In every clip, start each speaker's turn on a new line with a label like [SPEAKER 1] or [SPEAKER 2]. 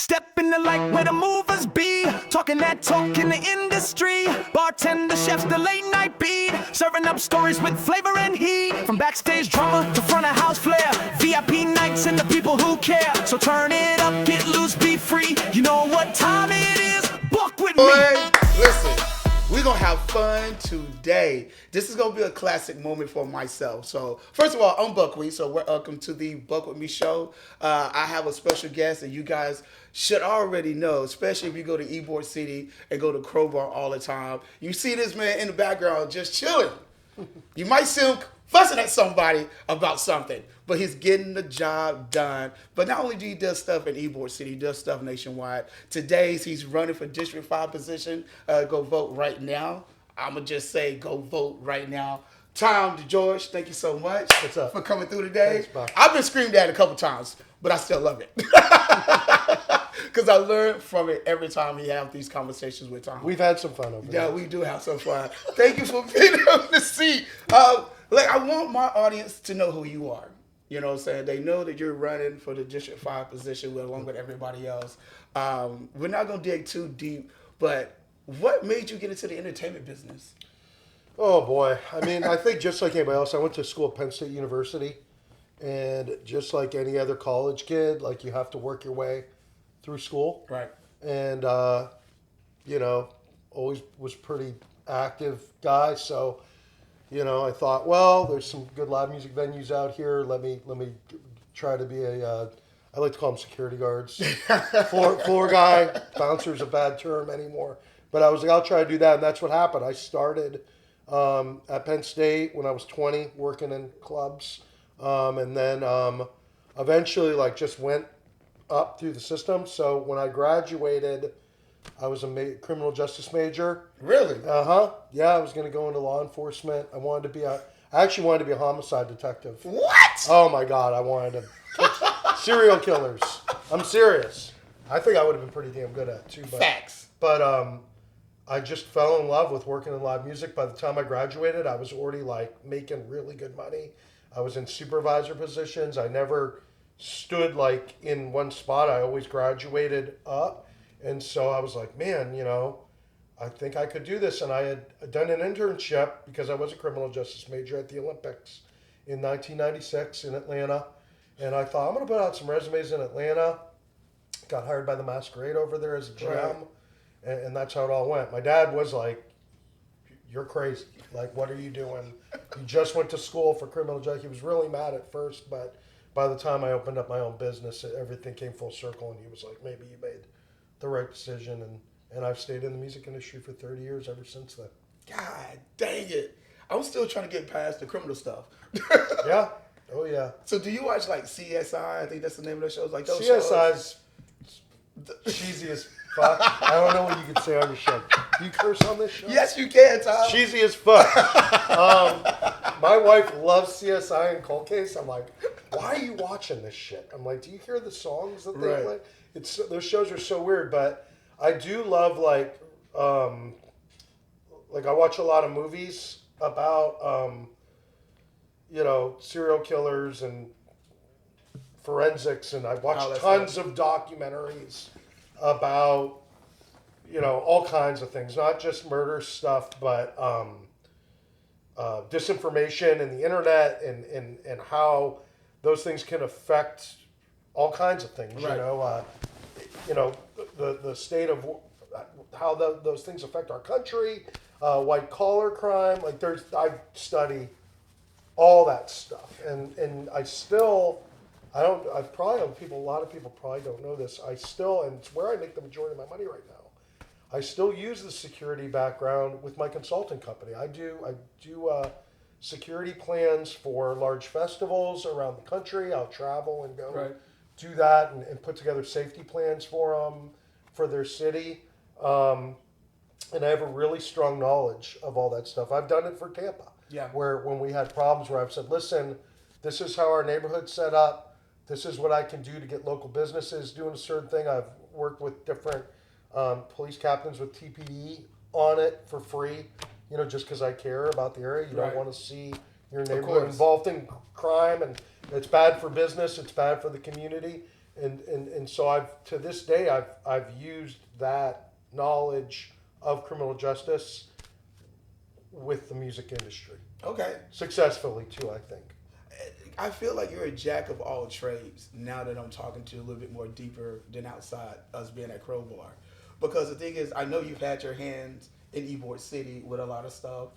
[SPEAKER 1] Step in the light where the movers be, talking that talk in the industry. Bartender, chefs, the late night beat, serving up stories with flavor and heat. From backstage drama to front of house flair, VIP nights and the people who care. So turn it up, get loose, be free. You know what time it is? Buck with me.
[SPEAKER 2] Boy, listen. We're going to have fun today. This is going to be a classic moment for myself. So, first of all, I'm Buck Wit, so welcome to the Buck Wit Me show. I have a special guest that you guys should already know, especially if you go to Ybor City and go to Crowbar all the time. You see this man in the background just chilling. You might see him fussing at somebody about something, but he's getting the job done. But not only do he do stuff in Ybor City, he does stuff nationwide. Today, he's running for District 5 position. Go vote right now. I'm going to just say go vote right now. Tom DeGeorge, thank you so much for coming through today.
[SPEAKER 3] Thanks, Bob.
[SPEAKER 2] I've been screamed at a couple times, but I still love it. Because I learn from it every time we have these conversations with Tom.
[SPEAKER 3] We've had some fun over there.
[SPEAKER 2] Yeah, we do have some fun. Thank you for being on the seat. I want my audience to know who you are. You know what I'm saying? They know that you're running for the District 5 position along with everybody else. We're not going to dig too deep, but what made you get into the entertainment business?
[SPEAKER 3] Oh, boy. I mean, I think just like anybody else, I went to school at Penn State University. And just like any other college kid, like you have to work your way through school.
[SPEAKER 2] Right.
[SPEAKER 3] And, always was pretty active guy. So, I thought, well, there's some good live music venues out here. Let me try to be I like to call them security guards. floor guy. Bouncer's a bad term anymore. But I was like, I'll try to do that. And that's what happened. I started at Penn State when I was 20, working in clubs. And then eventually just went up through the system. So when I graduated, I was a criminal justice major.
[SPEAKER 2] Really?
[SPEAKER 3] Uh-huh. Yeah, I was going to go into law enforcement. I actually wanted to be a homicide detective.
[SPEAKER 2] What?
[SPEAKER 3] Oh my God, I wanted to catch serial killers. I'm serious. I think I would have been pretty damn good at it too.
[SPEAKER 2] Facts.
[SPEAKER 3] But I just fell in love with working in live music. By the time I graduated, I was already making really good money. I was in supervisor positions. I never stood in one spot. I always graduated up. And so I was like, man, I think I could do this. And I had done an internship because I was a criminal justice major at the Olympics in 1996 in Atlanta. And I thought, I'm going to put out some resumes in Atlanta. Got hired by the Masquerade over there as a GM. Right. And that's how it all went. My dad was like, you're crazy. What are you doing? You just went to school for criminal justice. He was really mad at first, but by the time I opened up my own business, everything came full circle. And he was like, maybe you made the right decision. And I've stayed in the music industry for 30 years ever since then.
[SPEAKER 2] God dang it. I'm still trying to get past the criminal stuff.
[SPEAKER 3] Yeah. Oh, yeah.
[SPEAKER 2] So do you watch CSI? I think that's the name of the shows. Those
[SPEAKER 3] CSI's cheesy as fuck. I don't know what you can say on your show. Do you curse on this show?
[SPEAKER 2] Yes, you can, Tom.
[SPEAKER 3] Cheesy as fuck. My wife loves CSI and Cold Case. I'm like, why are you watching this shit? I'm like, do you hear the songs that they play? Those shows are so weird, but I do love I watch a lot of movies about serial killers and forensics, and I watch tons of documentaries about all kinds of things, not just murder stuff, but disinformation and the internet and how those things can affect all kinds of things. Right. The state of how those things affect our country, white collar crime. I study all that stuff, and a lot of people probably don't know this. And it's where I make the majority of my money right now. I still use the security background with my consulting company. I do security plans for large festivals around the country. I'll travel and go do that and put together safety plans for them, for their city. And I have a really strong knowledge of all that stuff. I've done it for Tampa.
[SPEAKER 2] Yeah.
[SPEAKER 3] Where when we had problems where I've said, listen, this is how our neighborhood's set up. This is what I can do to get local businesses doing a certain thing. I've worked with different police captains with TPD on it for free, just because I care about the area. You don't want to see your neighborhood involved in crime, and it's bad for business. It's bad for the community. And so to this day, I've used that knowledge of criminal justice with the music industry.
[SPEAKER 2] Okay.
[SPEAKER 3] Successfully too, I think.
[SPEAKER 2] I feel like you're a jack of all trades now that I'm talking to you a little bit more deeper than outside us being at Crowbar. Because the thing is, I know you've had your hands in Ybor City with a lot of stuff,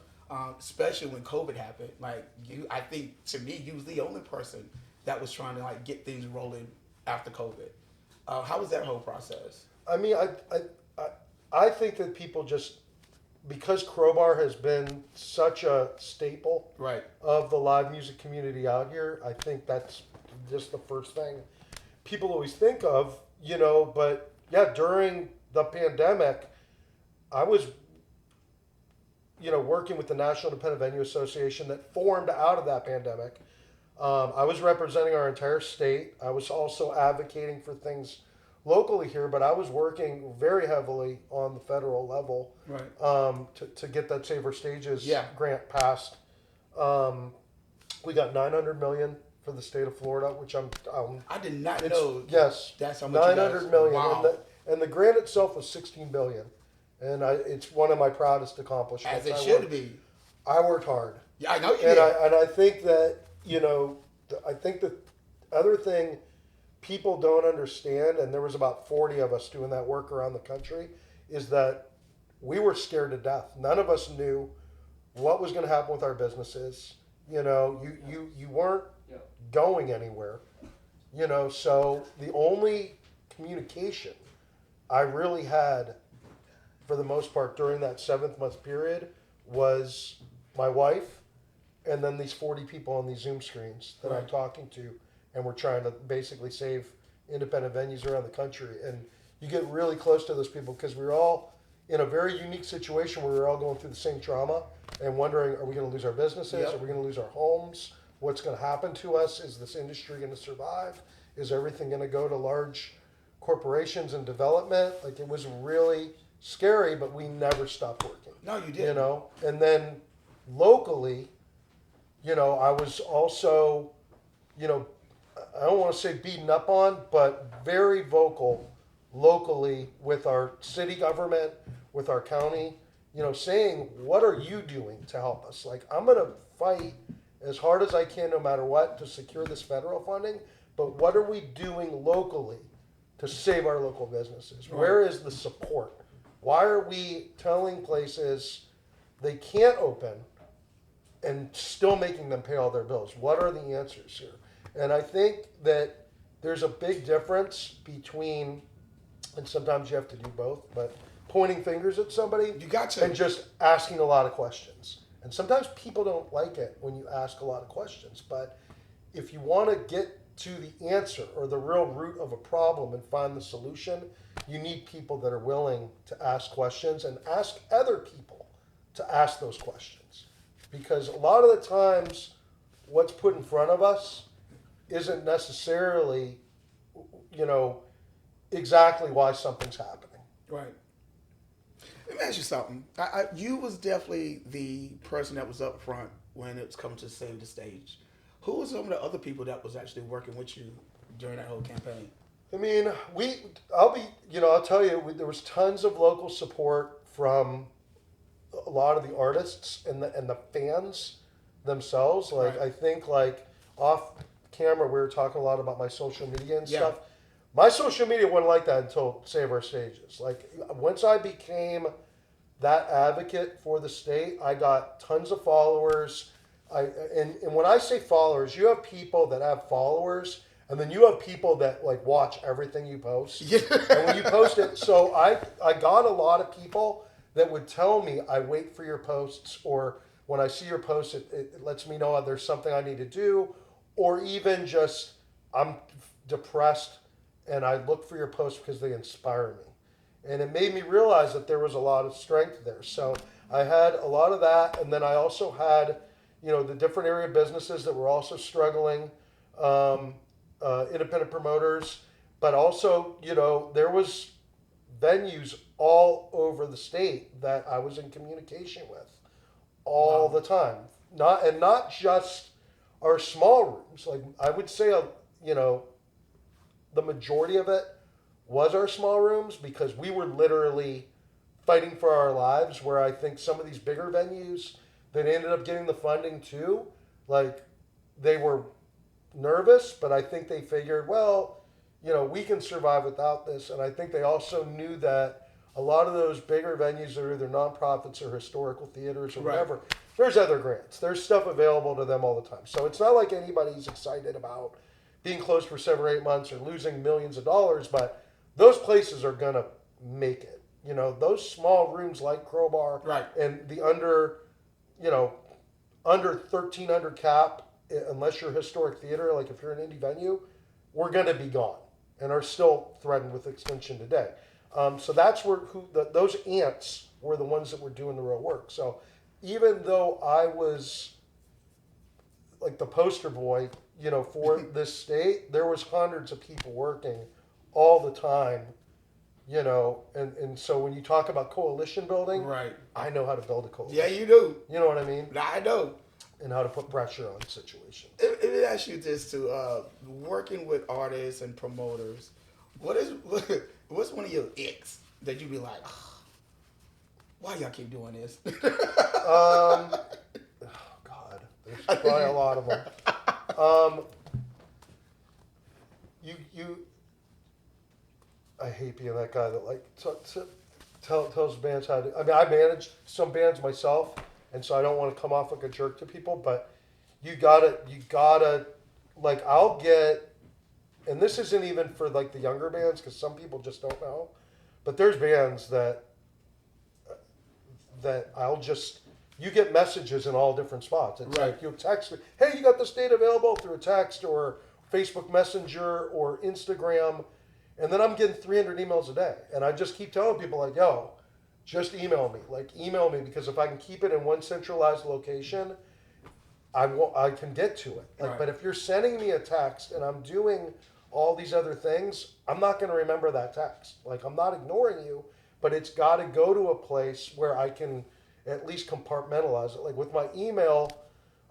[SPEAKER 2] especially when COVID happened. Like I think to me, you was the only person that was trying to like get things rolling after COVID. How was that whole process?
[SPEAKER 3] I mean, I think that people just, because Crowbar has been such a staple
[SPEAKER 2] Right.
[SPEAKER 3] of the live music community out here, I think that's just the first thing people always think of, but yeah, during the pandemic, I was, working with the National Independent Venue Association that formed out of that pandemic. I was representing our entire state. I was also advocating for things locally here, but I was working very heavily on the federal level,
[SPEAKER 2] Right.
[SPEAKER 3] to get that Save Our Stages
[SPEAKER 2] Yeah.
[SPEAKER 3] grant passed. We got $900 million for the state of Florida, which
[SPEAKER 2] I did not know.
[SPEAKER 3] yes,
[SPEAKER 2] That's how much.
[SPEAKER 3] $900 million,
[SPEAKER 2] Wow.
[SPEAKER 3] and the grant itself was $16 billion, and it's one of my proudest accomplishments.
[SPEAKER 2] As it should be.
[SPEAKER 3] I worked hard.
[SPEAKER 2] Yeah, I know you
[SPEAKER 3] And
[SPEAKER 2] did.
[SPEAKER 3] I think that, I think the other thing people don't understand, and there was about 40 of us doing that work around the country, is that we were scared to death. None of us knew what was going to happen with our businesses. You weren't going anywhere. So the only communication I really had, for the most part, during that 7-month period was my wife, and then these 40 people on these Zoom screens that I'm
[SPEAKER 2] Right.
[SPEAKER 3] talking to, and we're trying to basically save independent venues around the country. And you get really close to those people because we're all in a very unique situation where we're all going through the same trauma and wondering, are we going to lose our businesses?
[SPEAKER 2] Yep.
[SPEAKER 3] Are we going to lose our homes? What's going to happen to us? Is this industry going to survive? Is everything going to go to large corporations and development? Like, it was really scary, but we never stopped working.
[SPEAKER 2] No, you didn't.
[SPEAKER 3] And then locally, I was also, I don't want to say beaten up on, but very vocal locally with our city government, with our county, saying, what are you doing to help us? Like, I'm going to fight as hard as I can, no matter what, to secure this federal funding, but what are we doing locally to save our local businesses?
[SPEAKER 2] Right.
[SPEAKER 3] Where is the support? Why are we telling places they can't open and still making them pay all their bills? What are the answers here? And I think that there's a big difference between, and sometimes you have to do both, but pointing fingers at somebody
[SPEAKER 2] You got to.
[SPEAKER 3] and just asking a lot of questions. And sometimes people don't like it when you ask a lot of questions, but if you want to get to the answer or the real root of a problem and find the solution, you need people that are willing to ask questions and ask other people to ask those questions. Because a lot of the times, what's put in front of us isn't necessarily, exactly why something's happening.
[SPEAKER 2] Right. Let me ask you something. You was definitely the person that was up front when it was coming to Save the Stage. Who were some of the other people that was actually working with you during that whole campaign?
[SPEAKER 3] I mean, I'll tell you, there was tons of local support from a lot of the artists and the fans themselves. Like,
[SPEAKER 2] Right.
[SPEAKER 3] I think, like, off camera, we were talking a lot about my social media and
[SPEAKER 2] Yeah.
[SPEAKER 3] stuff. My social media wasn't like that until Save Our Stages. Like, once I became that advocate for the state, I got tons of followers. And when I say followers, you have people that have followers, and then you have people that like watch everything you post.
[SPEAKER 2] Yeah.
[SPEAKER 3] And when you post it, so I got a lot of people that would tell me, I wait for your posts, or when I see your post, it lets me know there's something I need to do, or even just I'm depressed and I look for your posts because they inspire me. And it made me realize that there was a lot of strength there. So I had a lot of that, and then I also had, the different area businesses that were also struggling, independent promoters, but also, there was venues all over the state that I was in communication with all the time. Not just our small rooms. Like, I would say, the majority of it was our small rooms because we were literally fighting for our lives, where I think some of these bigger venues that ended up getting the funding too, like, they were nervous, but I think they figured, well, we can survive without this. And I think they also knew that a lot of those bigger venues are either nonprofits or historical theaters or whatever. There's other grants. There's stuff available to them all the time. So it's not like anybody's excited about being closed for 7 or 8 months or losing millions of dollars, but those places are going to make it. Those small rooms like Crowbar and the under 1,300 cap, unless you're a historic theater, like if you're an indie venue, we're going to be gone and are still threatened with extinction today. So that's where those ants were the ones that were doing the real work. So even though I was like the poster boy, for this state, there was hundreds of people working all the time, and so when you talk about coalition building, I know how to build a coalition.
[SPEAKER 2] Yeah, you do.
[SPEAKER 3] You know what I mean?
[SPEAKER 2] I know.
[SPEAKER 3] And how to put pressure on situations.
[SPEAKER 2] Let me ask you this too: working with artists and promoters, what's one of your icks that you be like, why y'all keep doing this?
[SPEAKER 3] Oh God, there's probably a lot of them. I hate being that guy that like tells bands how to. I mean, I manage some bands myself, and so I don't want to come off like a jerk to people. But you gotta like, I'll get, and this isn't even for like the younger bands because some people just don't know. But there's bands that you get messages in all different spots. It's like you'll text me, hey, you got this date available, through a text or Facebook Messenger or Instagram. And then I'm getting 300 emails a day. And I just keep telling people like, yo, just email me. Like, email me, because if I can keep it in one centralized location, I can get to it. Like, but if you're sending me a text and I'm doing all these other things, I'm not going to remember that text. Like, I'm not ignoring you, but it's got to go to a place where I can at least compartmentalize it. Like with my email,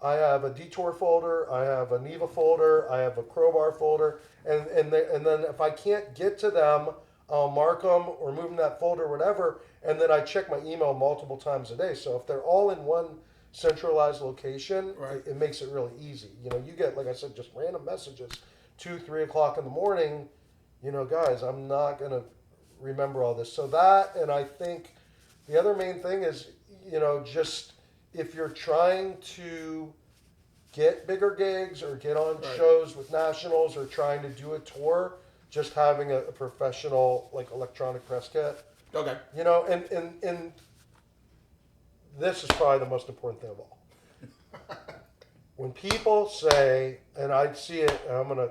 [SPEAKER 3] I have a Detour folder, I have a Neva folder, I have a Crowbar folder, and then if I can't get to them, I'll mark them or move them that folder or whatever, and then I check my email multiple times a day. So if they're all in one centralized location, it makes it really easy. You get, like I said, just random messages, 2-3 o'clock in the morning. Guys, I'm not gonna remember all this. So that, and I think the other main thing is, just if you're trying to get bigger gigs or get on shows with nationals or trying to do a tour, just having a professional like electronic press kit.
[SPEAKER 2] Okay.
[SPEAKER 3] And this is probably the most important thing of all. When people say, and I see it, and I'm gonna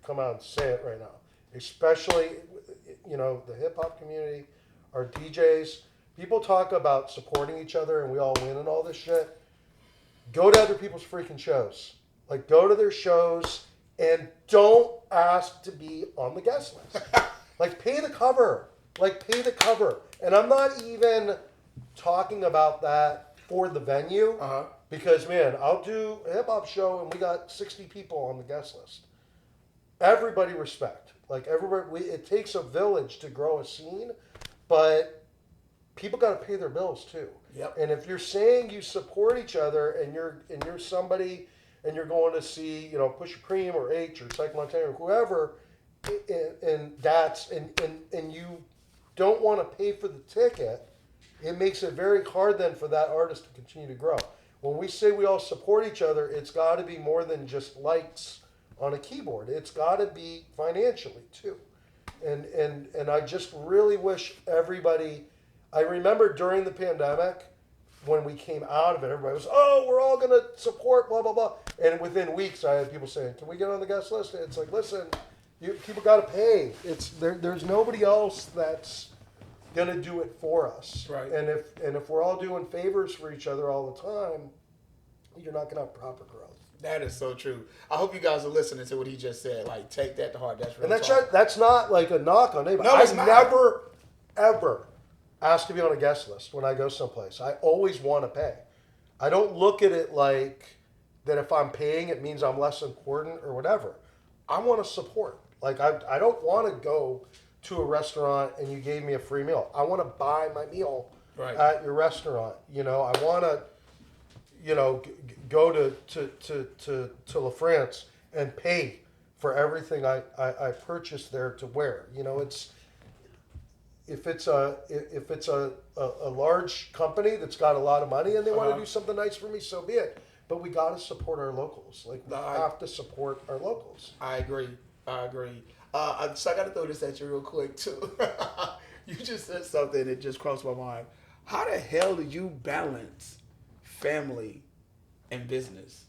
[SPEAKER 3] come out and say it right now, especially the hip hop community, our DJs, people talk about supporting each other and we all win and all this shit. Go to other people's freaking shows. Like, go to their shows and don't ask to be on the guest list. Like, pay the cover. And I'm not even talking about that for the venue. Because, man, I'll do a hip-hop show and we got 60 people on the guest list. Everybody respect. Like, everybody, it takes a village to grow a scene, but people got to pay their bills too.
[SPEAKER 2] Yep.
[SPEAKER 3] And if you're saying you support each other and you're somebody and you're going to see, Pusha Preem or H or Psych Montana or whoever, and you don't want to pay for the ticket, it makes it very hard then for that artist to continue to grow. When we say we all support each other, it's got to be more than just likes on a keyboard. It's got to be financially too. And I just really wish everybody. I remember during the pandemic, when we came out of it, everybody was, oh, we're all going to support, blah, blah, blah. And within weeks, I had people saying, can we get on the guest list? And it's like, listen, people got to pay. There's nobody else that's going to do it for us.
[SPEAKER 2] Right.
[SPEAKER 3] And if we're all doing favors for each other all the time, you're not going to have proper growth.
[SPEAKER 2] That is so true. I hope you guys are listening to what he just said. Like, take that to heart. That's real.
[SPEAKER 3] And that's not like a knock on anybody.
[SPEAKER 2] No, it's not.
[SPEAKER 3] Never, ever asked to be on a guest list when I go someplace. I always want to pay. I don't look at it like that if I'm paying, it means I'm less important or whatever. I want to support. Like I don't want to go to a restaurant and you gave me a free meal. I want to buy my meal
[SPEAKER 2] Right.
[SPEAKER 3] at your restaurant. You know, I want to, you know, go to La France and pay for everything I purchased there to wear. You know, it's if it's a large company that's got a lot of money and they want to do something nice for me, so be it. But we got to support our locals. Like we have to support our locals.
[SPEAKER 2] I agree. So I got to throw this at you real quick too. You just said something that just crossed my mind. How the hell do you balance family and business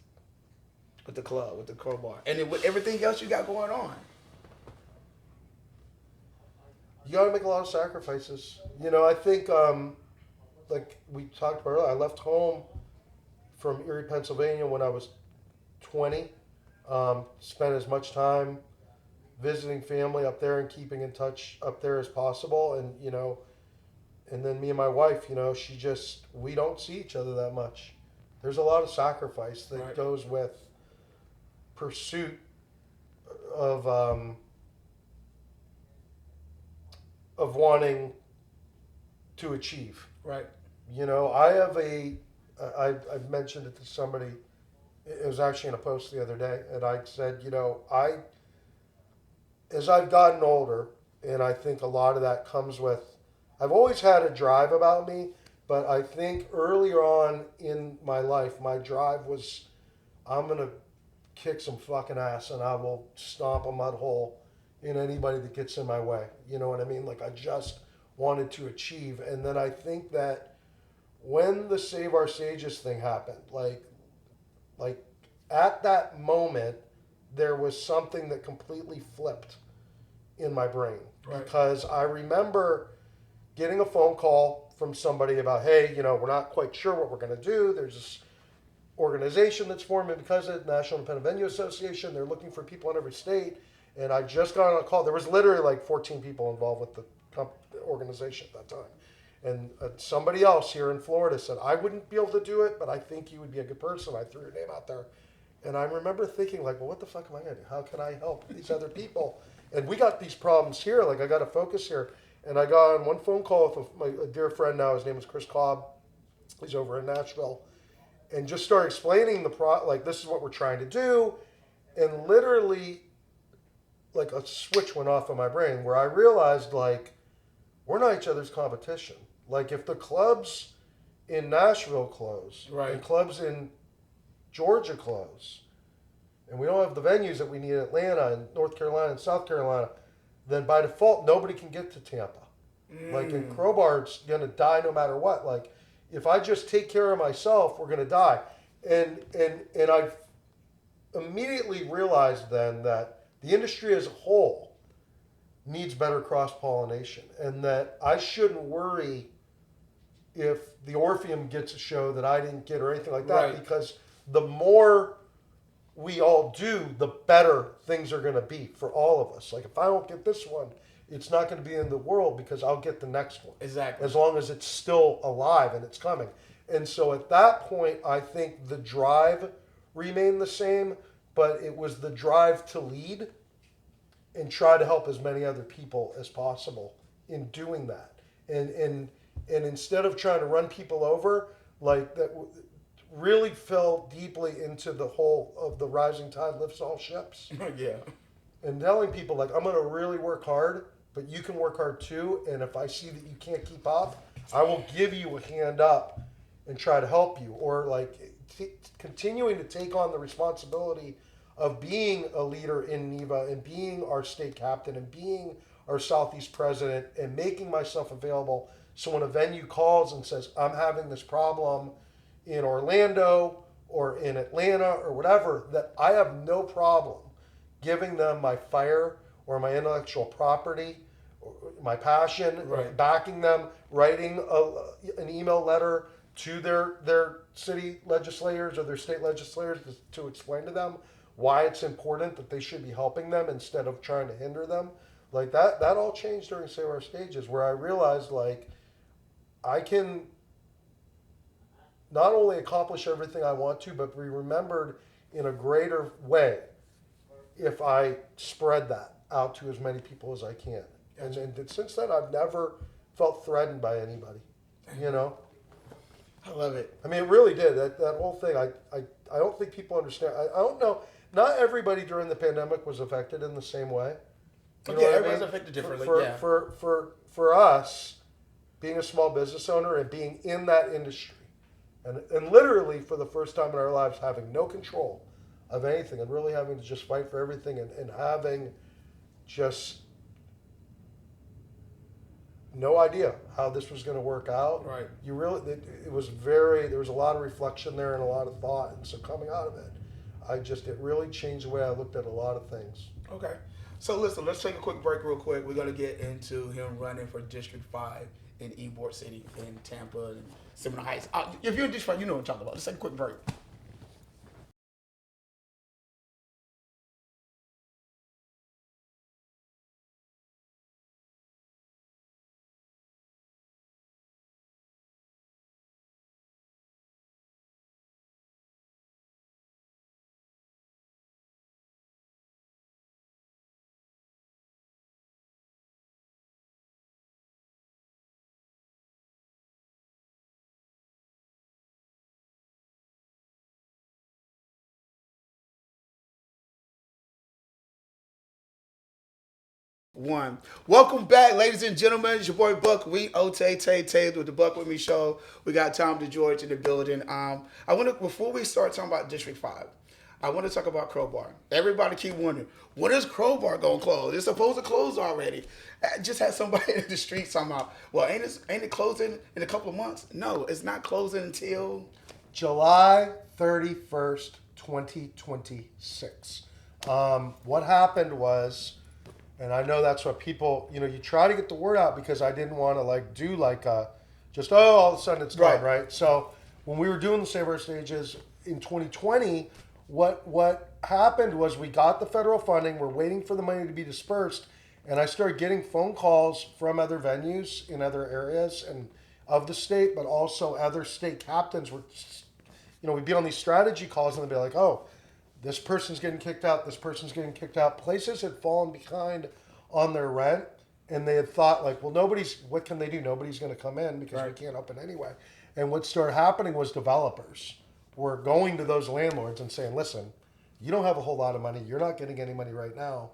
[SPEAKER 2] with the club, with the crowbar, and then with everything else you got going on?
[SPEAKER 3] You got to make a lot of sacrifices. You know, I think, like we talked about earlier, I left home from Erie, Pennsylvania when I was 20. Spent as much time visiting family up there and keeping in touch up there as possible. And, you know, and then me and my wife, you know, we don't see each other that much. There's a lot of sacrifice that goes with pursuit of wanting to achieve.
[SPEAKER 2] Right.
[SPEAKER 3] You know, I've mentioned it to somebody. It was actually in a post the other day, and I said, you know, as I've gotten older, and I think a lot of that comes with, I've always had a drive about me, but I think earlier on in my life, my drive was, I'm going to kick some fucking ass and I will stomp a mud hole in anybody that gets in my way. You know what I mean? Like I just wanted to achieve. And then I think that when the Save Our Sages thing happened, like at that moment, there was something that completely flipped in my brain. Right. Because I remember getting a phone call from somebody about, hey, you know, we're not quite sure what we're going to do. There's this organization that's forming because of the National Independent Venue Association. They're looking for people in every state. And I just got on a call. There was literally like 14 people involved with the organization at that time. And somebody else here in Florida said, I wouldn't be able to do it, but I think you would be a good person. I threw your name out there. And I remember thinking like, well, what the fuck am I going to do? How can I help these other people? And we got these problems here. Like I got to focus here. And I got on one phone call with a dear friend now. His name is Chris Cobb. He's over in Nashville. And just started explaining like, this is what we're trying to do. And literally, like a switch went off in my brain where I realized, like, we're not each other's competition. Like, if the clubs in Nashville close, right, and clubs in Georgia close, and we don't have the venues that we need in Atlanta and North Carolina and South Carolina, then by default, nobody can get to Tampa. Like, and Crowbar's going to die no matter what. Like, if I just take care of myself, we're going to die. And I immediately realized then that the industry as a whole needs better cross-pollination, and that I shouldn't worry if the Orpheum gets a show that I didn't get or anything like that, right, because the more we all do, the better things are going to be for all of us. Like, if I don't get this one, it's not going to be in the world because I'll get the next one.
[SPEAKER 2] Exactly.
[SPEAKER 3] As long as it's still alive and it's coming. And so at that point, I think the drive remained the same, but it was the drive to lead and try to help as many other people as possible in doing that. And instead of trying to run people over, like that really fell deeply into the whole of the rising tide lifts all ships.
[SPEAKER 2] Yeah.
[SPEAKER 3] And telling people, like, I'm going to really work hard, but you can work hard too. And if I see that you can't keep up, I will give you a hand up and try to help you. Or like continuing to take on the responsibility of being a leader in NEVA and being our state captain and being our Southeast president and making myself available. So when a venue calls and says, I'm having this problem in Orlando or in Atlanta or whatever, that I have no problem giving them my fire or my intellectual property, or my passion, right, backing them, writing an email letter to their city legislators or their state legislators to explain to them why it's important that they should be helping them instead of trying to hinder them. Like that all changed during Save Our Stages, where I realized, like, I can not only accomplish everything I want to, but be remembered in a greater way if I spread that. out to as many people as I can. And since then, I've never felt threatened by anybody, you know?
[SPEAKER 2] I love it.
[SPEAKER 3] I mean, it really did. That whole thing, I don't think people understand. I don't know. Not everybody during the pandemic was affected in the same way. You know what I
[SPEAKER 2] everyone's
[SPEAKER 3] mean?
[SPEAKER 2] affected differently.
[SPEAKER 3] For us, being a small business owner and being in that industry, and literally for the first time in our lives having no control of anything and really having to just fight for everything and having just no idea how this was going to work out.
[SPEAKER 2] Right.
[SPEAKER 3] You really, it was very, there was a lot of reflection there and a lot of thought. And so coming out of it, it really changed the way I looked at a lot of things.
[SPEAKER 2] Okay. So listen, let's take a quick break real quick. We're going to get into him running for District 5 in Ybor City, in Tampa, and Seminole Heights. If you're in District 5, you know what I'm talking about. Let's take a quick break. One. Welcome back, ladies and gentlemen. It's your boy Buck Wit Me with the Buck Wit Me show. We got Tom DeGeorge in the building. Before we start talking about District 5, I want to talk about Crowbar. Everybody keep wondering, when is Crowbar gonna close? It's supposed to close already. I just had somebody in the street somehow. Well, ain't it closing in a couple of months? No, it's not closing until
[SPEAKER 3] July 31st, 2026. What happened was, and I know that's what people, you try to get the word out because I didn't want to do all of a sudden it's done, right? So when we were doing the Save Our Stages in 2020, what happened was we got the federal funding, we're waiting for the money to be dispersed, and I started getting phone calls from other venues in other areas and of the state, but also other state captains were, we'd be on these strategy calls and they'd be like, oh, this person's getting kicked out, this person's getting kicked out. Places had fallen behind on their rent, and they had thought, what can they do? Nobody's going to come in because we can't open anyway. And what started happening was developers were going to those landlords and saying, listen, you don't have a whole lot of money. You're not getting any money right now.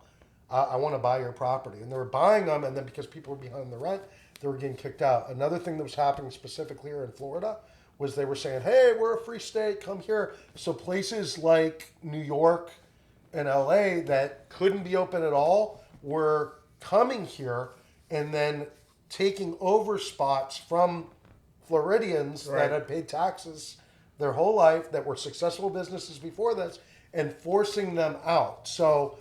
[SPEAKER 3] I want to buy your property. And they were buying them, and then because people were behind the rent, they were getting kicked out. Another thing that was happening specifically here in Florida was they were saying, hey, we're a free state, come here. So places like New York and LA that couldn't be open at all were coming here and then taking over spots from Floridians that had paid taxes their whole life, that were successful businesses before this, and forcing them out. So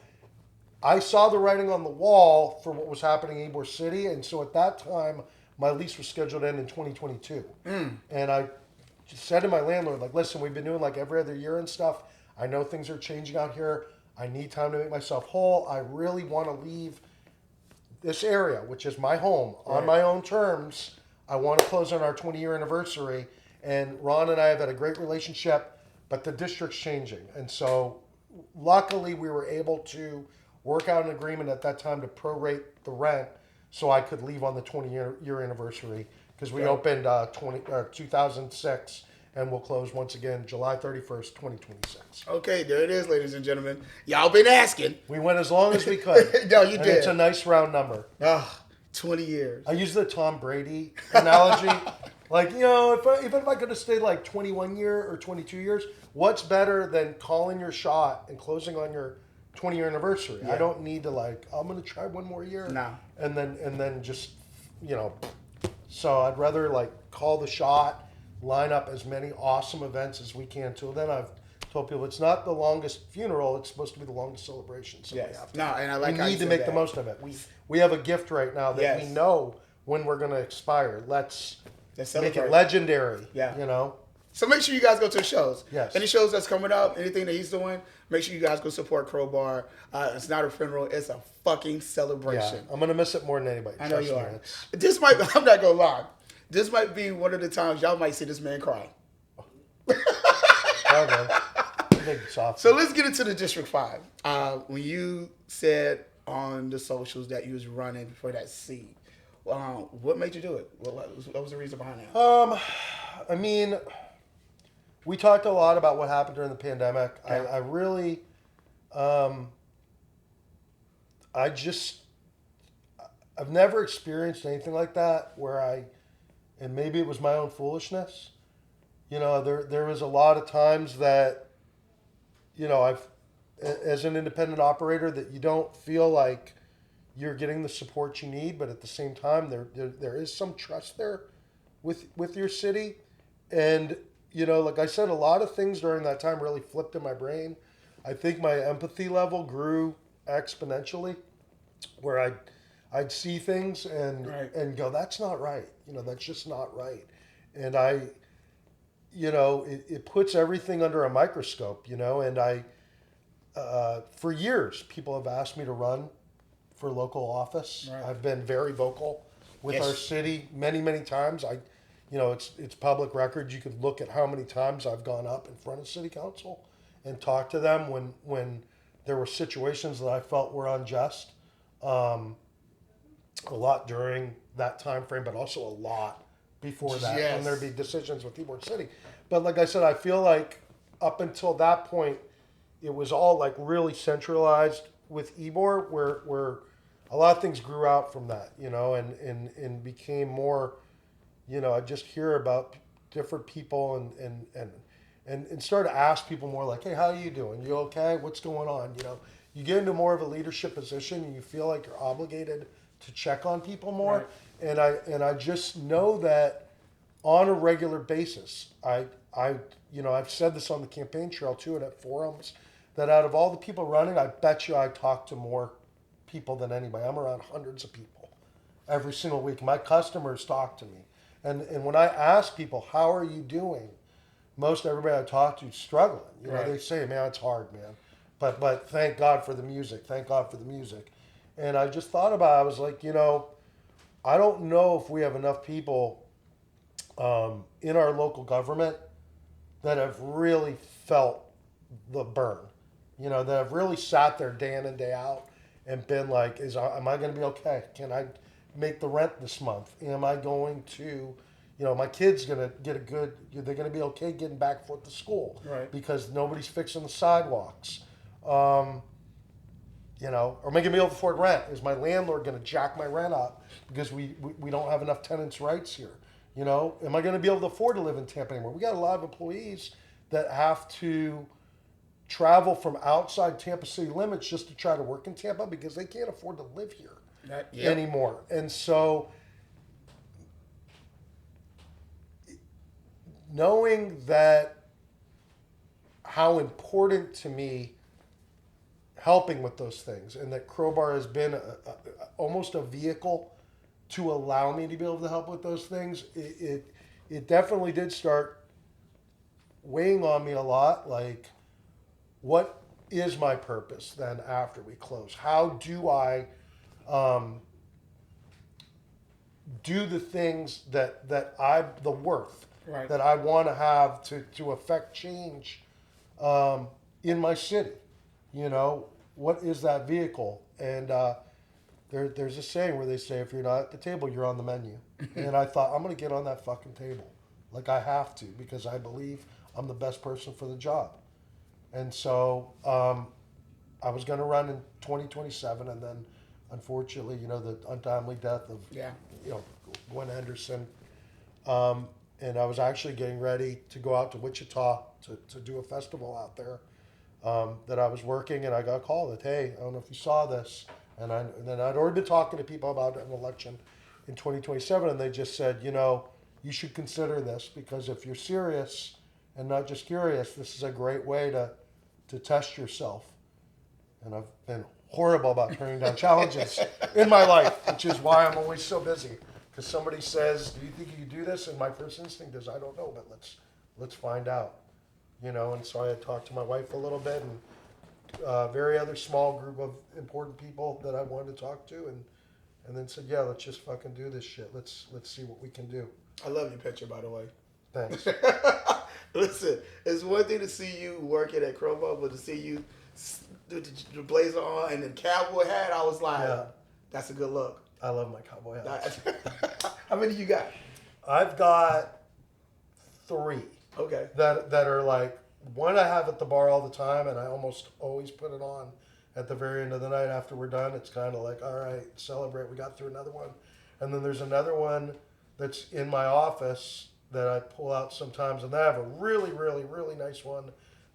[SPEAKER 3] I saw the writing on the wall for what was happening in Ybor City, and so at that time, my lease was scheduled to end in 2022. And I just said to my landlord, listen, we've been doing every other year and stuff. I know things are changing out here. I need time to make myself whole. I really want to leave this area, which is my home, on my own terms. I want to close on our 20-year anniversary. And Ron and I have had a great relationship, but the district's changing. And so luckily we were able to work out an agreement at that time to prorate the rent so I could leave on the 20-year anniversary. Because we opened 2006, and we'll close once again July 31st, 2026.
[SPEAKER 2] Okay, there it is, ladies and gentlemen. Y'all been asking.
[SPEAKER 3] We went as long as we could.
[SPEAKER 2] No, you
[SPEAKER 3] and
[SPEAKER 2] did.
[SPEAKER 3] It's a nice round number.
[SPEAKER 2] 20 years.
[SPEAKER 3] I use the Tom Brady analogy. If I could have stayed 21 years or 22 years, what's better than calling your shot and closing on your 20-year anniversary? I don't need to I'm going to try one more year.
[SPEAKER 2] No.
[SPEAKER 3] And then just, So I'd rather call the shot, line up as many awesome events as we can. Till then, I've told people it's not the longest funeral; it's supposed to be the longest celebration. So we need to make the most of it. We have a gift right now that we know when we're going to expire. Let's make it legendary.
[SPEAKER 2] Yeah. So make sure you guys go to the shows.
[SPEAKER 3] Yes.
[SPEAKER 2] Any shows that's coming up, anything that he's doing, make sure you guys go support Crowbar. It's not a funeral; it's a fucking celebration.
[SPEAKER 3] Yeah, I'm gonna miss it more than anybody.
[SPEAKER 2] I know you are. I'm not gonna lie. This might be one of the times y'all might see this man cry.
[SPEAKER 3] Okay. Big soft.
[SPEAKER 2] So let's get into the District 5. When you said on the socials that you was running for that seat. What made you do it? What was the reason behind that?
[SPEAKER 3] I mean, we talked a lot about what happened during the pandemic.
[SPEAKER 2] Yeah.
[SPEAKER 3] I really, I just, I've never experienced anything like that where and maybe it was my own foolishness. You know, there was a lot of times that, you know, as an independent operator, that you don't feel like you're getting the support you need, but at the same time, there is some trust there with your city. And, you know, like I said, a lot of things during that time really flipped in my brain. I think my empathy level grew exponentially, where I'd see things and go, that's not right. You know, that's just not right. And you know, it puts everything under a microscope, you know, and for years, people have asked me to run for local office.
[SPEAKER 2] Right.
[SPEAKER 3] I've been very vocal with
[SPEAKER 2] Yes.
[SPEAKER 3] our city many, many times. You know, it's public record. You could look at how many times I've gone up in front of city council and talked to them when there were situations that I felt were unjust. A lot during that time frame, but also a lot before that,
[SPEAKER 2] Yes.
[SPEAKER 3] when there'd be decisions with Ybor City. But like I said, I feel like up until that point, it was all like really centralized with Ybor, where a lot of things grew out from that, you know, and became more, you know, I just hear about different people and start to ask people more like, hey, how are you doing? You okay? What's going on? You know, you get into more of a leadership position and you feel like you're obligated to check on people more.
[SPEAKER 2] Right.
[SPEAKER 3] And I just know that on a regular basis, you know, I've said this on the campaign trail too and at forums, that out of all the people running, I bet you I talk to more people than anybody. I'm around hundreds of people every single week. My customers talk to me. And when I ask people, how are you doing? Most everybody I talk to is struggling. You know,
[SPEAKER 2] Right.
[SPEAKER 3] they say, man, it's hard, man. But thank God for the music. Thank God for the music. And I just thought about it. I was like, you know, I don't know if we have enough people in our local government that have really felt the burn. You know, that have really sat there day in and day out and been like, am I going to be okay? Can I make the rent this month? Am I going to, you know, my kid's going to get they're going to be okay getting back and forth to school.
[SPEAKER 2] Right.
[SPEAKER 3] Because nobody's fixing the sidewalks. You know, or am I going to be able to afford rent? Is my landlord going to jack my rent up because we don't have enough tenants' rights here? You know, am I going to be able to afford to live in Tampa anymore? We got a lot of employees that have to travel from outside Tampa city limits just to try to work in Tampa because they can't afford to live here anymore. And so knowing that how important to me helping with those things and that Crowbar has been almost a vehicle to allow me to be able to help with those things, it definitely did start weighing on me a lot. Like, what is my purpose then after we close? How do I do the things that the worth
[SPEAKER 2] Right.
[SPEAKER 3] that I want to have to affect change in my city? You know, what is that vehicle? And there's a saying where they say, if you're not at the table, you're on the menu. And I thought, I'm going to get on that fucking table. Like, I have to, because I believe I'm the best person for the job. And so I was going to run in 2027, and then unfortunately, you know, the untimely death of, you know, Gwen Henderson. And I was actually getting ready to go out to Wichita to do a festival out there that I was working, and I got a call that, hey, I don't know if you saw this. And then I'd already been talking to people about an election in 2027, and they just said, you know, you should consider this, because if you're serious and not just curious, this is a great way to test yourself. And I've been horrible about turning down challenges in my life, which is why I'm always so busy. Because somebody says, do you think you can do this? And my first instinct is, I don't know, but let's find out. You know, and so I had talked to my wife a little bit, and a very other small group of important people that I wanted to talk to, and then said, yeah, let's just fucking do this shit. Let's see what we can do.
[SPEAKER 2] I love your picture, by the way.
[SPEAKER 3] Thanks.
[SPEAKER 2] Listen, it's one thing to see you working at Crowbar, but to see you the blazer on and the cowboy hat, I was like,
[SPEAKER 3] Yeah.
[SPEAKER 2] that's a good look.
[SPEAKER 3] I love my cowboy hats.
[SPEAKER 2] How many you got?
[SPEAKER 3] I've got 3
[SPEAKER 2] Okay.
[SPEAKER 3] that are like, one I have at the bar all the time, and I almost always put it on at the very end of the night after we're done. It's kind of like, all right, celebrate. We got through another one. And then there's another one that's in my office that I pull out sometimes, and I have a really, really, really nice one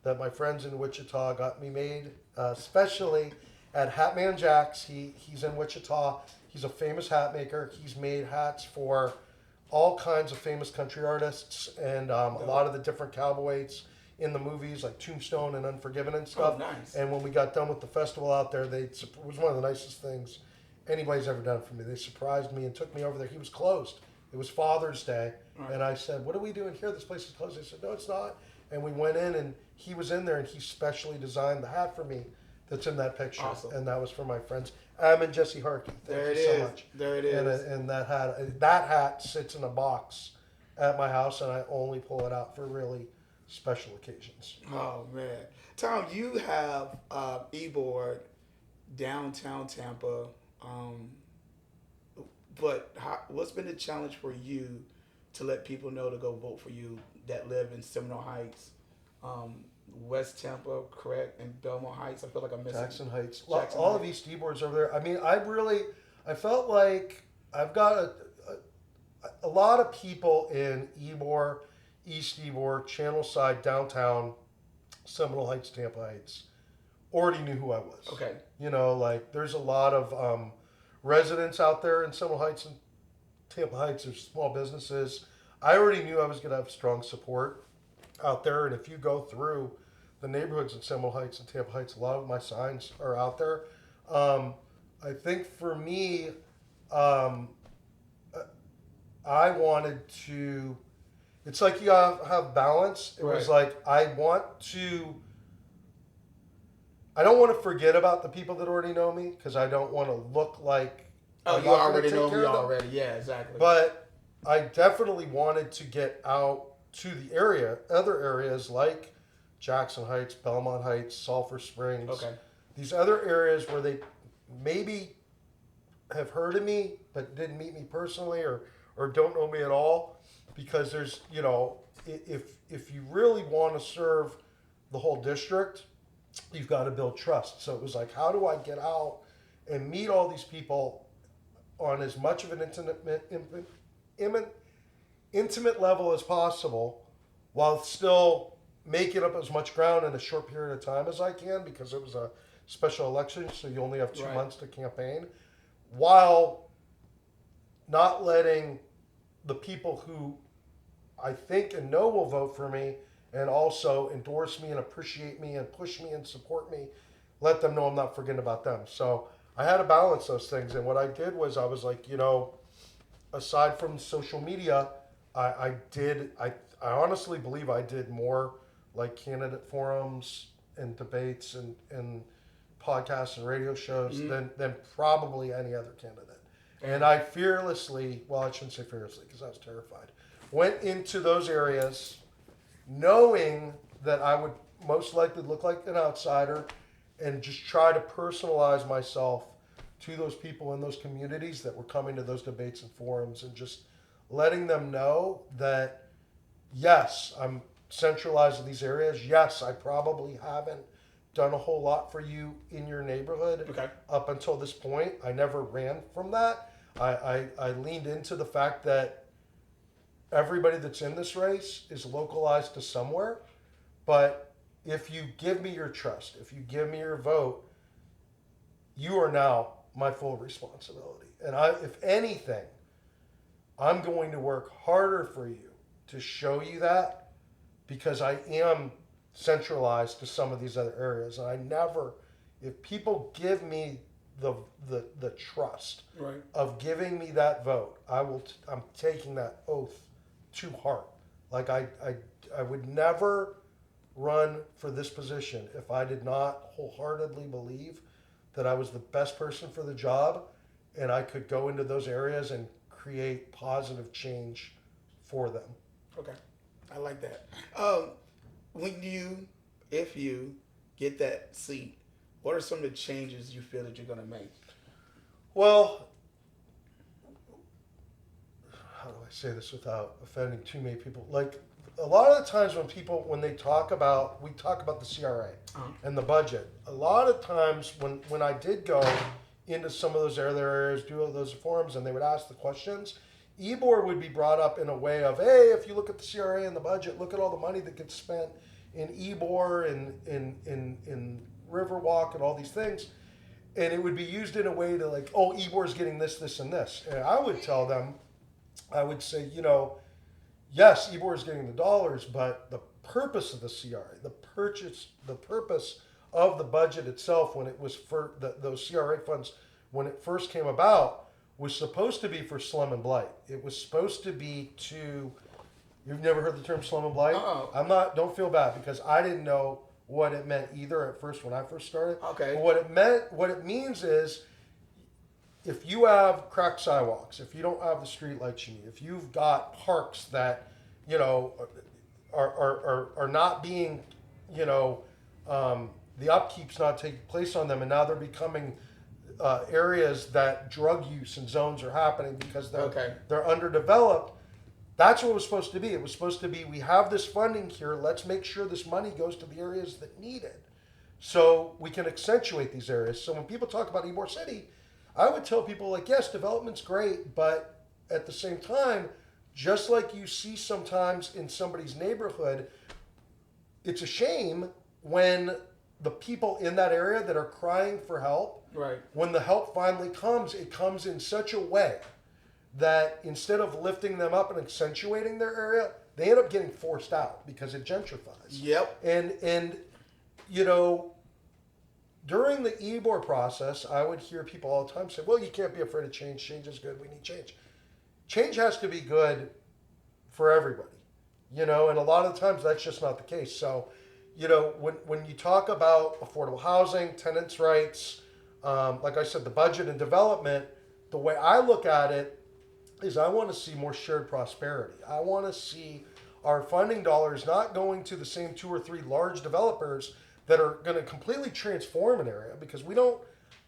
[SPEAKER 3] that my friends in Wichita got me made, especially at Hatman Jack's. He's in Wichita. He's a famous hat maker. He's made hats for all kinds of famous country artists and a lot of the different cowboys in the movies like Tombstone and Unforgiven and stuff.
[SPEAKER 2] Oh, nice.
[SPEAKER 3] And when we got done with the festival out there, it was one of the nicest things anybody's ever done for me. They surprised me and took me over there. He was closed. It was Father's Day.
[SPEAKER 2] Right.
[SPEAKER 3] And I said, what are we doing here? This place is closed. They said, no, it's not. And we went in, and he was in there, and he specially designed the hat for me that's in that picture.
[SPEAKER 2] Awesome.
[SPEAKER 3] And that was for my friends Am and Jesse Harkey.
[SPEAKER 2] There it
[SPEAKER 3] Thank you
[SPEAKER 2] is.
[SPEAKER 3] so much.
[SPEAKER 2] There it is.
[SPEAKER 3] And that hat sits in a box at my house, and I only pull it out for really special occasions.
[SPEAKER 2] Oh man, Tom, you have e-board downtown Tampa, but what's been the challenge for you to let people know to go vote for you that live in Seminole Heights, West Tampa, correct, and Belmont Heights? I feel like I'm missing
[SPEAKER 3] Jackson Heights.
[SPEAKER 2] Jackson
[SPEAKER 3] All
[SPEAKER 2] Heights.
[SPEAKER 3] of East E-boards over there. I mean, I felt like I've got a lot of people in Ybor, East Ybor, Channel Side, downtown, Seminole Heights, Tampa Heights, already knew who I was.
[SPEAKER 2] Okay.
[SPEAKER 3] You know, like there's a lot of residents out there in Seminole Heights and Tampa Heights. There's small businesses. I already knew I was going to have strong support out there. And if you go through the neighborhoods in Seminole Heights and Tampa Heights, a lot of my signs are out there. I think for me, I wanted to, it's like you gotta have balance. It was like, I don't want to forget about the people that already know me, because I don't want to look like,
[SPEAKER 2] Oh,
[SPEAKER 3] I'm
[SPEAKER 2] you
[SPEAKER 3] not gonna
[SPEAKER 2] already
[SPEAKER 3] take
[SPEAKER 2] know
[SPEAKER 3] care
[SPEAKER 2] me
[SPEAKER 3] of them.
[SPEAKER 2] already. Yeah, exactly.
[SPEAKER 3] But I definitely wanted to get out to the other areas like Jackson Heights, Belmont Heights, Sulphur Springs.
[SPEAKER 2] Okay.
[SPEAKER 3] These other areas where they maybe have heard of me but didn't meet me personally or don't know me at all, because there's, you know, if you really want to serve the whole district, you've got to build trust. So it was like, how do I get out and meet all these people on as much of an intimate level as possible, while still making up as much ground in a short period of time as I can, because it was a special election, so you only have 2
[SPEAKER 2] Right.
[SPEAKER 3] months to campaign, while not letting the people who I think and know will vote for me and also endorse me and appreciate me and push me and support me, let them know I'm not forgetting about them. So I had to balance those things. And what I did was I was like, you know, aside from social media, I honestly believe I did more like candidate forums and debates and podcasts and radio shows than probably any other candidate. And I fearlessly, well, I shouldn't say fearlessly because I was terrified, went into those areas knowing that I would most likely look like an outsider, and just try to personalize myself to those people in those communities that were coming to those debates and forums, and just letting them know that, yes, I'm centralized in these areas. Yes, I probably haven't done a whole lot for you in your neighborhood up until this point. I never ran from that. I leaned into the fact that everybody that's in this race is localized to somewhere. But if you give me your trust, if you give me your vote, you are now my full responsibility. And if anything, I'm going to work harder for you to show you that, because I am centralized to some of these other areas. And I never, if people give me the trust of giving me that vote, I'm taking that oath to heart. Like I would never run for this position if I did not wholeheartedly believe that I was the best person for the job, and I could go into those areas and create positive change for them.
[SPEAKER 2] Okay, I like that. If you get that seat, what are some of the changes you feel that you're going to make?
[SPEAKER 3] Well, how do I say this without offending too many people? Like a lot of the times when we talk about the CRA and the budget. A lot of times when I did go into some of those other areas, do all those forums, and they would ask the questions, Ybor would be brought up in a way of, hey, if you look at the CRA and the budget, look at all the money that gets spent in Ybor and in Riverwalk and all these things. And it would be used in a way to like, oh, Ybor's getting this, this, and this. And I would tell them, I would say, yes, Ybor is getting the dollars, but the purpose of the CRA, the purpose of the budget itself when it was for those CRA funds, when it first came about, was supposed to be for slum and blight. It was supposed to be to, you've never heard the term slum and blight?
[SPEAKER 2] Uh-oh.
[SPEAKER 3] Don't feel bad because I didn't know what it meant either at first when I first started.
[SPEAKER 2] Okay.
[SPEAKER 3] But what it means is, if you have cracked sidewalks, if you don't have the street lights you need, if you've got parks that, are not being, the upkeep's not taking place on them, and now they're becoming areas that drug use and zones are happening because they're underdeveloped. That's what it was supposed to be. It was supposed to be, we have this funding here, let's make sure this money goes to the areas that need it so we can accentuate these areas. So when people talk about Ybor City, I would tell people like, yes, development's great, but at the same time, just like you see sometimes in somebody's neighborhood, it's a shame when the people in that area that are crying for help,
[SPEAKER 2] Right.
[SPEAKER 3] when the help finally comes, it comes in such a way that instead of lifting them up and accentuating their area, they end up getting forced out because it gentrifies.
[SPEAKER 2] Yep.
[SPEAKER 3] And during the Ybor process, I would hear people all the time say, well, you can't be afraid of change. Change is good. We need change. Change has to be good for everybody, and a lot of the times that's just not the case. So, when you talk about affordable housing, tenants' rights, like I said, the budget and development, the way I look at it is I want to see more shared prosperity. I want to see our funding dollars not going to the same 2 or 3 large developers that are going to completely transform an area, because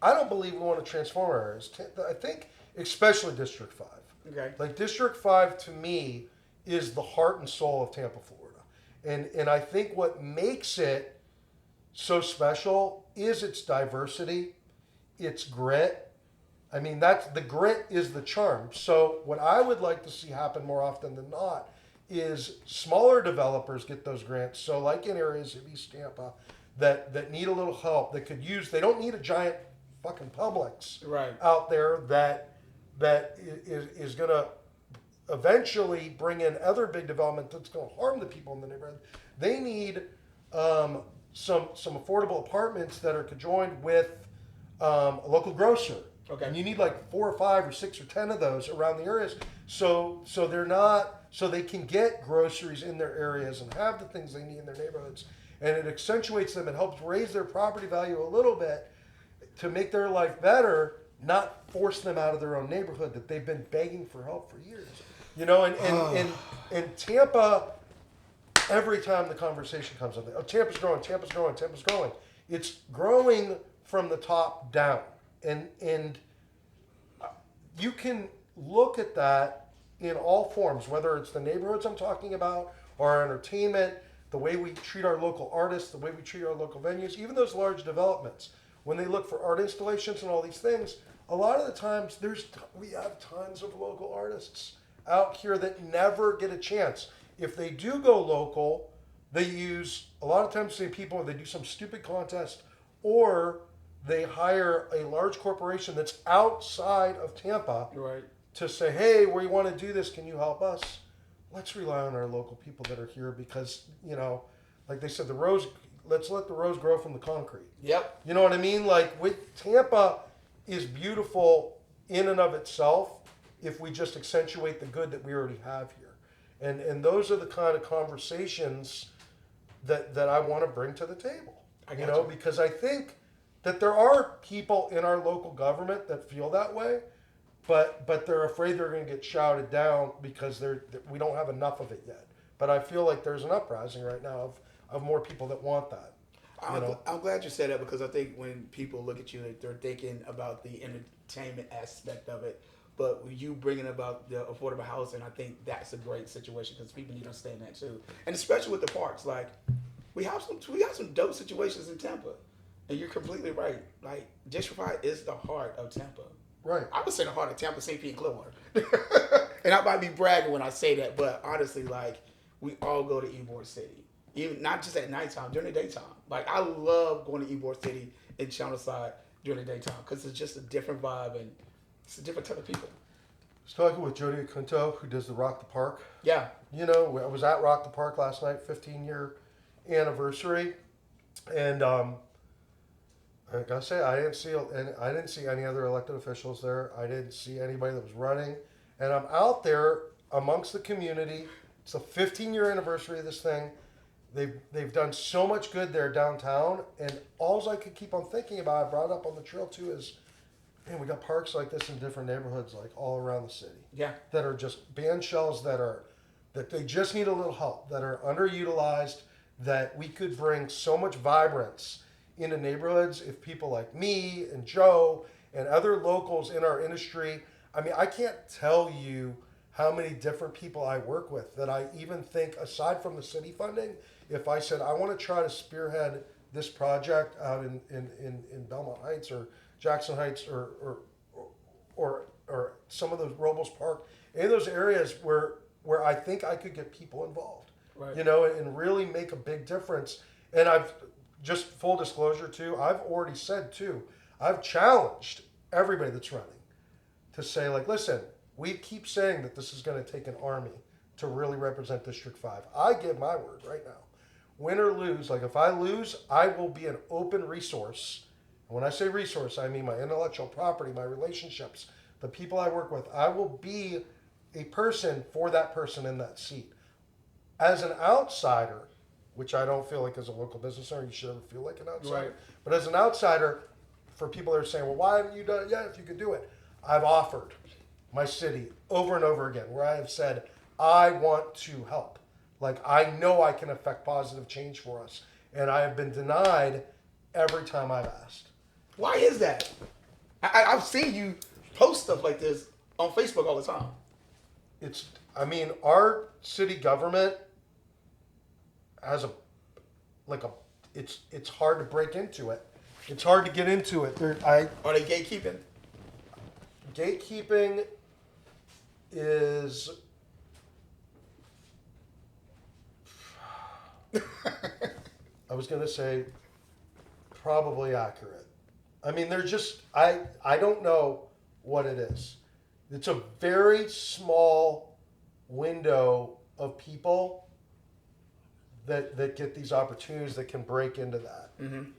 [SPEAKER 3] I don't believe we want to transform our areas. I think especially District 5.
[SPEAKER 2] Okay.
[SPEAKER 3] Like District 5 to me is the heart and soul of Tampa, Florida. And I think what makes it so special is its diversity, its grit. I mean, the grit is the charm. So what I would like to see happen more often than not is smaller developers get those grants. So like in areas of East Tampa that need a little help, that could use, they don't need a giant fucking Publix
[SPEAKER 2] Right.
[SPEAKER 3] out there that is going to eventually bring in other big development that's going to harm the people in the neighborhood. They need some affordable apartments that are conjoined with a local grocer.
[SPEAKER 2] Okay.
[SPEAKER 3] And you need like 4 or 5 or 6 or 10 of those around the areas, so they can get groceries in their areas and have the things they need in their neighborhoods, and it accentuates them and helps raise their property value a little bit to make their life better, not force them out of their own neighborhood that they've been begging for help for years. And Tampa, every time the conversation comes up, oh, Tampa's growing. It's growing from the top down. And you can look at that in all forms, whether it's the neighborhoods I'm talking about, or our entertainment, the way we treat our local artists, the way we treat our local venues, even those large developments. When they look for art installations and all these things, a lot of the times we have tons of local artists out here that never get a chance. If they do go local, they use, a lot of times, same people, they do some stupid contest, or they hire a large corporation that's outside of Tampa
[SPEAKER 2] Right.
[SPEAKER 3] to say, hey, we want to do this, can you help us? Let's rely on our local people that are here because, like they said, let's let the rose grow from the concrete.
[SPEAKER 2] Yep.
[SPEAKER 3] You know what I mean? Like, Tampa is beautiful in and of itself if we just accentuate the good that we already have here. And those are the kind of conversations that I want to bring to the table. Because I think that there are people in our local government that feel that way, but they're afraid they're going to get shouted down because we don't have enough of it yet. But I feel like there's an uprising right now of more people that want that.
[SPEAKER 2] I'm glad you said that because I think when people look at you, they're thinking about the entertainment aspect of it. But you bringing about the affordable housing, I think that's a great situation because people need to understand that too, and especially with the parks. Like we have some dope situations in Tampa, and you're completely right. Like gentrified is the heart of Tampa.
[SPEAKER 3] Right.
[SPEAKER 2] I would say the heart of Tampa, St. Pete, and Clearwater. And I might be bragging when I say that, but honestly, like we all go to Ybor City, even not just at nighttime, during the daytime. Like I love going to Ybor City in Channelside during the daytime because it's just a different vibe and it's a different type of people.
[SPEAKER 3] I was talking with Jody Acunto, who does the Rock the Park.
[SPEAKER 2] Yeah.
[SPEAKER 3] You know, I was at Rock the Park last night, 15-year anniversary, and I gotta say, I didn't see any other elected officials there. I didn't see anybody that was running, and I'm out there amongst the community. It's the 15-year anniversary of this thing. They've done so much good there downtown, and all I could keep on thinking about, I brought it up on the trail too, is man, we got parks like this in different neighborhoods, like all around the city.
[SPEAKER 2] Yeah.
[SPEAKER 3] That are just band shells that they just need a little help, that are underutilized, that we could bring so much vibrance into neighborhoods if people like me and Joe and other locals in our industry. I mean, I can't tell you how many different people I work with that I even think, aside from the city funding, if I said I want to try to spearhead this project out in Belmont Heights or Jackson Heights or some of those Robles Park, any of those areas where I think I could get people involved,
[SPEAKER 2] Right.
[SPEAKER 3] you know, and really make a big difference. And I've just full disclosure too, I've already said too, I've challenged everybody that's running to say like, listen, we keep saying that this is going to take an army to really represent District 5. I give my word right now. Win or lose, like if I lose, I will be an open resource. And when I say resource, I mean my intellectual property, my relationships, the people I work with. I will be a person for that person in that seat. As an outsider, which I don't feel like as a local business owner, you should ever feel like an outsider.
[SPEAKER 2] Right.
[SPEAKER 3] But as an outsider, for people that are saying, well, why haven't you done it yet if you could do it? I've offered my city over and over again where I have said, I want to help. Like, I know I can affect positive change for us. And I have been denied every time I've asked.
[SPEAKER 2] Why is that? I've seen you post stuff like this on Facebook all the time.
[SPEAKER 3] Our city government has it's hard to break into it. It's hard to get into it.
[SPEAKER 2] Are they gatekeeping?
[SPEAKER 3] Gatekeeping is I was gonna say probably accurate. I mean, they're just I don't know what it is. It's a very small window of people that get these opportunities that can break into that.
[SPEAKER 2] Mm-hmm.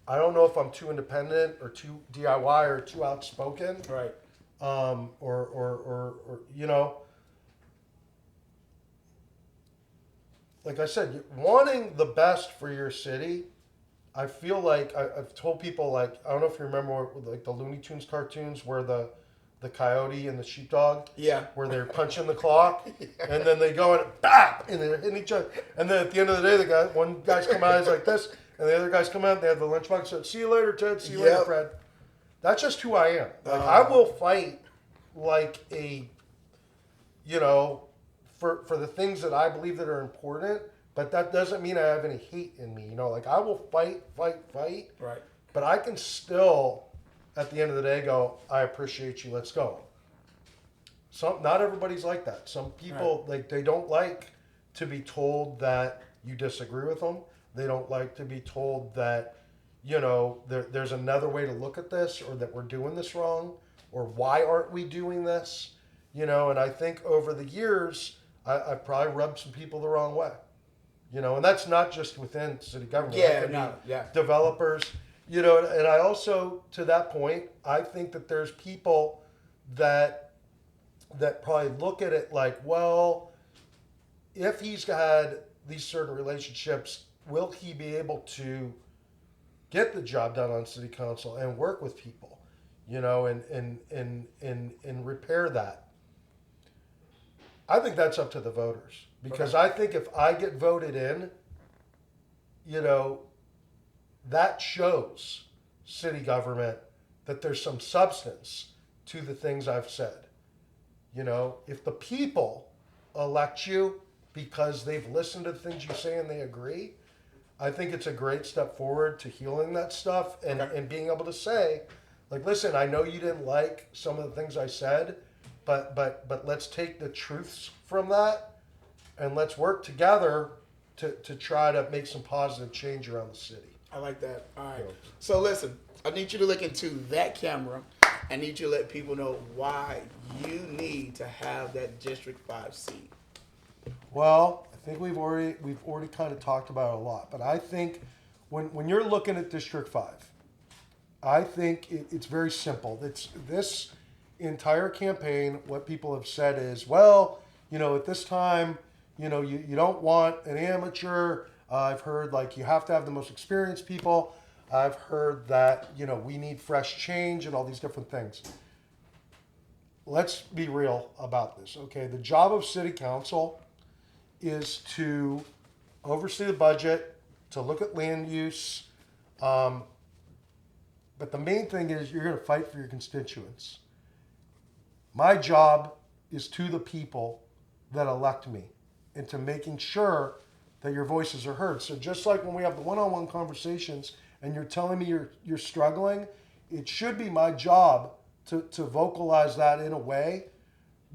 [SPEAKER 3] I don't know if I'm too independent or too DIY or too outspoken.
[SPEAKER 2] Right.
[SPEAKER 3] Or you know, like I said, wanting the best for your city. I feel like I've told people, like, I don't know if you remember like the Looney Tunes cartoons where the coyote and the sheepdog,
[SPEAKER 2] Yeah.
[SPEAKER 3] where they're punching the clock, and then they go and bap, and they're hitting each other, and then at the end of the day, one guy's come out, he's like this, and the other guys come out, they have the lunchbox, said, "See you later, Ted. See you later, Fred." That's just who I am. Like, I will fight like a, you know, for the things that I believe that are important, but that doesn't mean I have any hate in me. You know, like I will fight.
[SPEAKER 2] Right.
[SPEAKER 3] But I can still, at the end of the day, go, I appreciate you. Let's go. Not everybody's like that. Some people, they don't like to be told that you disagree with them. They don't like to be told that, you know, there's another way to look at this, or that we're doing this wrong, or why aren't we doing this? You know, and I think over the years, I probably rubbed some people the wrong way. You know, and that's not just within city government. Developers, you know, and I also, to that point, I think that there's people that probably look at it like, well, if he's had these certain relationships, will he be able to get the job done on city council and work with people, you know, and repair that? I think that's up to the voters, because I think if I get voted in, you know, that shows city government that there's some substance to the things I've said. You know, if the people elect you because they've listened to the things you say and they agree, I think it's a great step forward to healing that stuff and being able to say, like, listen, I know you didn't like some of the things I said, but let's take the truths from that and let's work together to try to make some positive change around the city.
[SPEAKER 2] I like that. All right. So listen, I need you to look into that camera. I need you to let people know why you need to have that District 5 seat.
[SPEAKER 3] Well, I think we've already kind of talked about it a lot, but I think when you're looking at District 5, I think it's very simple. It's this entire campaign, what people have said is, well, you know, at this time, you know, you don't want an amateur. I've heard like you have to have the most experienced people. I've heard that, you know, we need fresh change and all these different things. Let's be real about this, okay? The job of city council is to oversee the budget, to look at land use, but the main thing is you're going to fight for your constituents. My job is to the people that elect me and to making sure that your voices are heard. So just like when we have the one-on-one conversations and you're telling me you're struggling, it should be my job to vocalize that in a way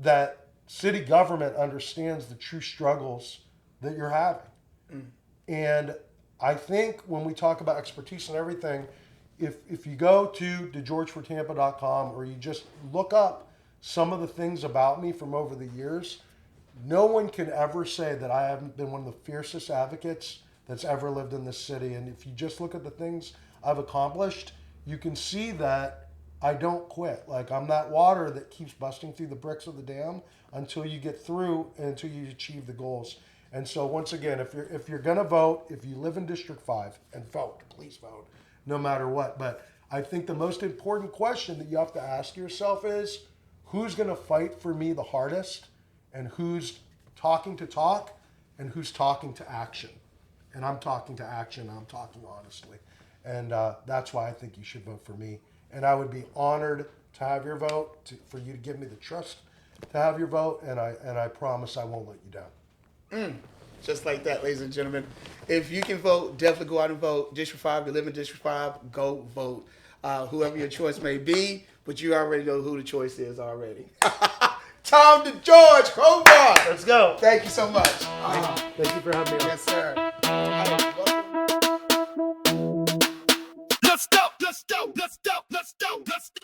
[SPEAKER 3] that city government understands the true struggles that you're having. And I think when we talk about expertise and everything, if you go to DeGeorgeforTampa.com or you just look up some of the things about me from over the years, no one can ever say that I haven't been one of the fiercest advocates that's ever lived in this city. And if you just look at the things I've accomplished, you can see that I don't quit. Like, I'm that water that keeps busting through the bricks of the dam until you get through and until you achieve the goals. And so once again, if you're gonna vote, if you live in District 5, and vote, please vote, no matter what. But I think the most important question that you have to ask yourself is, who's gonna fight for me the hardest, and who's talking to talk, and who's talking to action. And I'm talking to action, I'm talking honestly. And that's why I think you should vote for me. And I would be honored to have your vote, for you to give me the trust to have your vote, and I promise I won't let you down.
[SPEAKER 2] Just like that, ladies and gentlemen. If you can vote, definitely go out and vote. District 5, you live in District 5, go vote. Whoever your choice may be, but you already know who the choice is already. Tom DeGeorge, hold on.
[SPEAKER 3] Let's go.
[SPEAKER 2] Thank you so much.
[SPEAKER 3] Thank you for having me on.
[SPEAKER 2] Yes, sir.
[SPEAKER 1] Let's go, let's go, let's go, let's go, let's go.